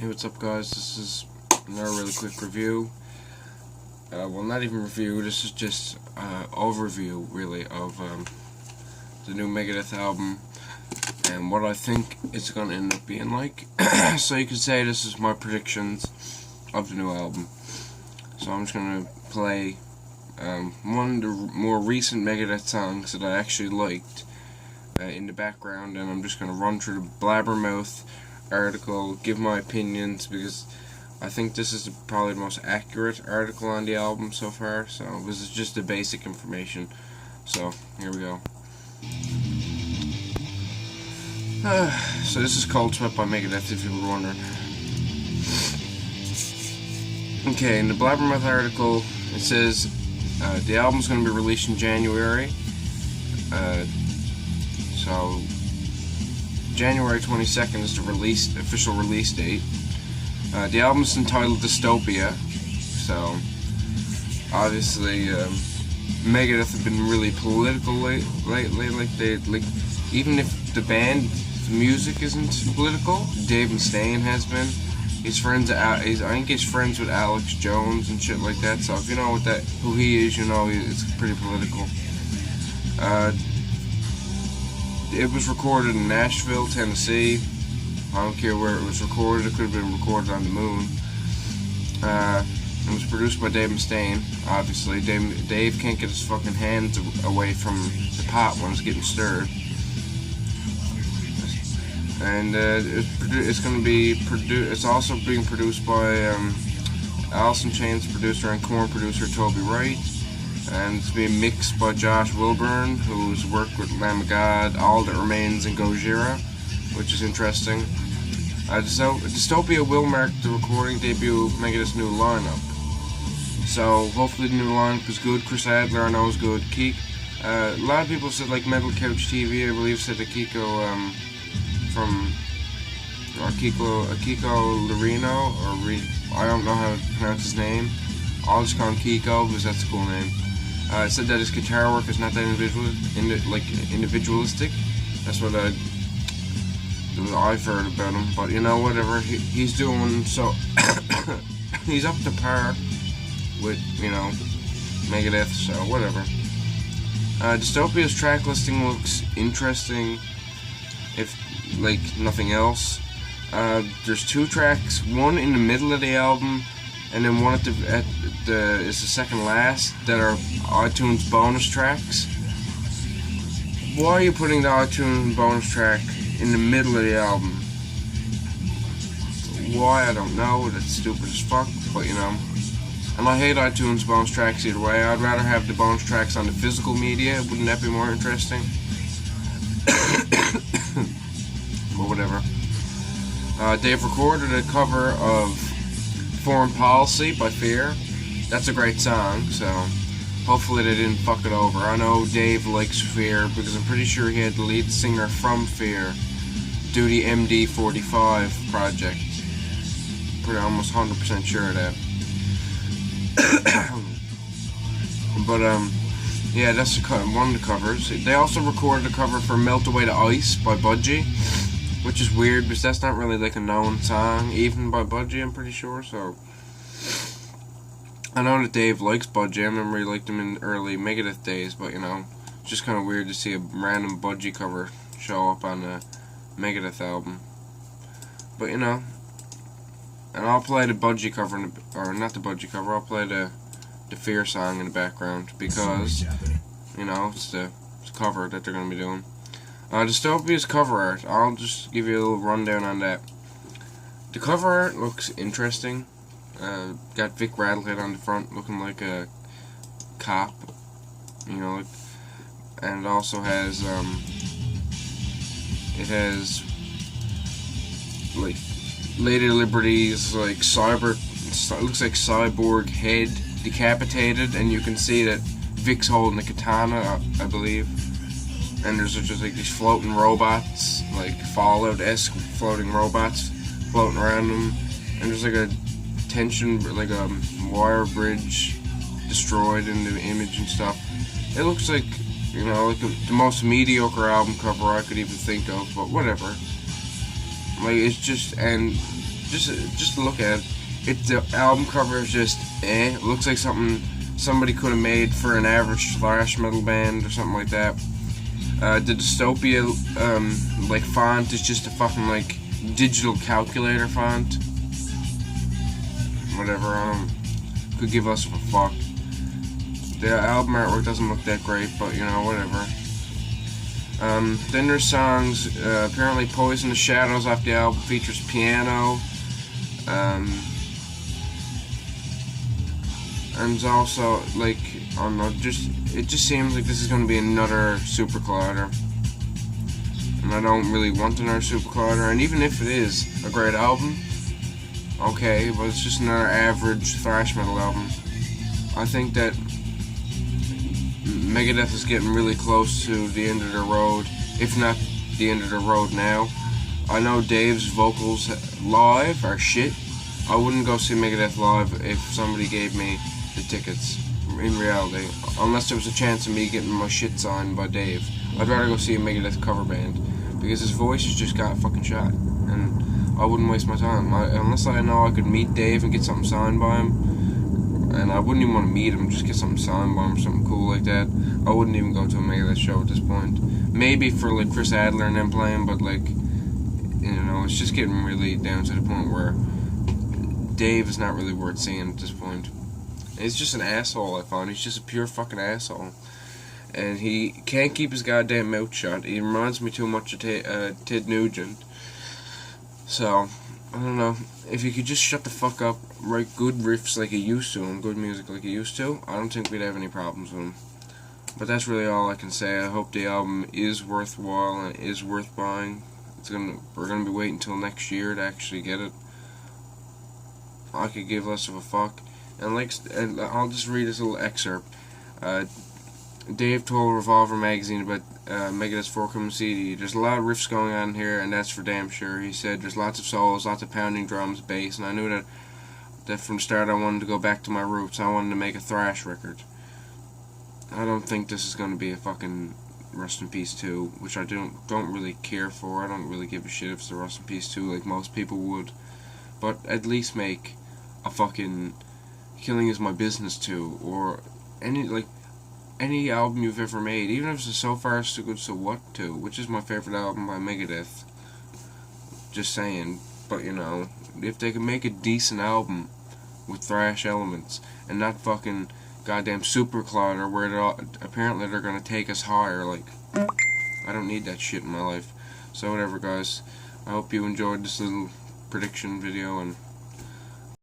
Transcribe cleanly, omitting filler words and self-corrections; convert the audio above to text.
Hey, what's up, guys? This is another really quick review. Well, not even review, this is just overview, really, of the new Megadeth album and what I think it's going to end up being like. So you could say this is my predictions of the new album. So I'm just going to play one of the more recent Megadeth songs that I actually liked in the background, and I'm just going to run through the Blabbermouth article, give my opinions, because I think this is probably the most accurate article on the album so far. So this is just the basic information. So here we go. So this is Cold Sweat by Megadeth, if you were wondering. Okay, in the Blabbermouth article it says the album's going to be released in January. So January 22nd is the official release date. The album is entitled Dystopia, so obviously Megadeth have been really political lately. Like even if the band music isn't political, Dave Mustaine has been. He's friends. I think he's friends with Alex Jones and shit like that. So if you know who he is, you know it's pretty political. It was recorded in Nashville, Tennessee. I don't care where it was recorded. It could have been recorded on the moon. It was produced by Dave Mustaine. Obviously, Dave can't get his fucking hands away from the pot when it's getting stirred. And it's going to be It's also being produced by Alice in Chains producer and Korn producer Toby Wright. And it's being mixed by Josh Wilburn, who's worked with Lamb of God, All That Remains, and Gojira, which is interesting. Dystopia will mark the recording debut of Megadeth's new lineup. So hopefully the new lineup is good. Chris Adler, I know, is good. A lot of people said, like Metal Couch TV, I believe, said that Kiko Lorino, I don't know how to pronounce his name. I'll just call him Kiko because that's a cool name. Said that his guitar work is not that individualistic. That's what I've heard about him. But you know, whatever he's doing, so he's up to par with Megadeth. So whatever. Dystopia's track listing looks interesting, if like nothing else. There's 2 tracks, one in the middle of the album, and then one is the second last, that are iTunes bonus tracks. Why are you putting the iTunes bonus track in the middle of the album? Why, I don't know. That's stupid as fuck, but you know. And I hate iTunes bonus tracks either way. I'd rather have the bonus tracks on the physical media. Wouldn't that be more interesting? But whatever. They've recorded a cover of Foreign Policy by Fear. That's a great song, so hopefully they didn't fuck it over. I know Dave likes Fear because I'm pretty sure he had the lead singer from Fear do the MD45 project. Almost 100% sure of that. But yeah, that's one of the covers. They also recorded a cover for Melt Away the Ice by Budgie, which is weird because that's not really like a known song, even by Budgie, I'm pretty sure. So I know that Dave likes Budgie. I remember he liked him in early Megadeth days, but you know, it's just kind of weird to see a random Budgie cover show up on the Megadeth album. But you know, and I'll play the Budgie cover, or not the Budgie cover, I'll play the Fear song in the background because, you know, it's the cover that they're going to be doing. Dystopia's cover art, I'll just give you a little rundown on that. The cover art looks interesting. Got Vic Rattlehead on the front looking like a cop, you know, and it also has, it has, like, Lady Liberty's, like, it looks like cyborg head decapitated, and you can see that Vic's holding a katana, I believe. And there's just like these floating robots, like Fallout-esque floating robots floating around them. And there's like a like a wire bridge destroyed in the image and stuff. It looks like, you know, like the most mediocre album cover I could even think of, but whatever. Like, it's just, and just look at it. The album cover is just It looks like something somebody could have made for an average thrash metal band or something like that. The Dystopia like font is just a fucking like digital calculator font. Whatever, I don't could give us a fuck. The album artwork doesn't look that great, but you know, whatever. Then there's songs. Apparently, Poison the Shadows off the album features piano. And it's also like, I don't know, it just seems like this is going to be another Super Collider, and I don't really want another Super Collider. And even if it is a great album, okay, but it's just another average thrash metal album. I think that Megadeth is getting really close to the end of the road, if not the end of the road now. I know Dave's vocals live are shit. I wouldn't go see Megadeth live if somebody gave me the tickets, in reality, unless there was a chance of me getting my shit signed by Dave. I'd rather go see a Megadeth cover band, because his voice has just got fucking shot, and I wouldn't waste my time. Unless I know I could meet Dave and get something signed by him, and I wouldn't even want to meet him, just get something signed by him or something cool like that. I wouldn't even go to a Megadeth show at this point. Maybe for like Chris Adler and them playing, but like, you know, it's just getting really down to the point where Dave is not really worth seeing at this point. He's just an asshole, I find. He's just a pure fucking asshole. And he can't keep his goddamn mouth shut. He reminds me too much of Ted Nugent. So, I don't know. If he could just shut the fuck up, write good riffs like he used to, and good music like he used to, I don't think we'd have any problems with him. But that's really all I can say. I hope the album is worthwhile and is worth buying. We're gonna be waiting until next year to actually get it. I could give less of a fuck. And I'll just read this little excerpt. Dave told Revolver magazine about Megadeth's forthcoming CD. There's a lot of riffs going on here, and that's for damn sure. He said there's lots of solos, lots of pounding drums, bass, and I knew that from the start I wanted to go back to my roots. I wanted to make a thrash record. I don't think this is going to be a fucking Rust in Peace 2, which I don't really care for. I don't really give a shit if it's a Rust in Peace 2 like most people would. But at least make a fucking Killing Is My Business 2, or any album you've ever made, even if it's a So Far So Good So What 2, which is my favorite album by Megadeth. Just saying. But you know, if they could make a decent album with thrash elements and not fucking goddamn Super Collider where apparently they're gonna take us higher, like, I don't need that shit in my life. So whatever, guys. I hope you enjoyed this little prediction video, and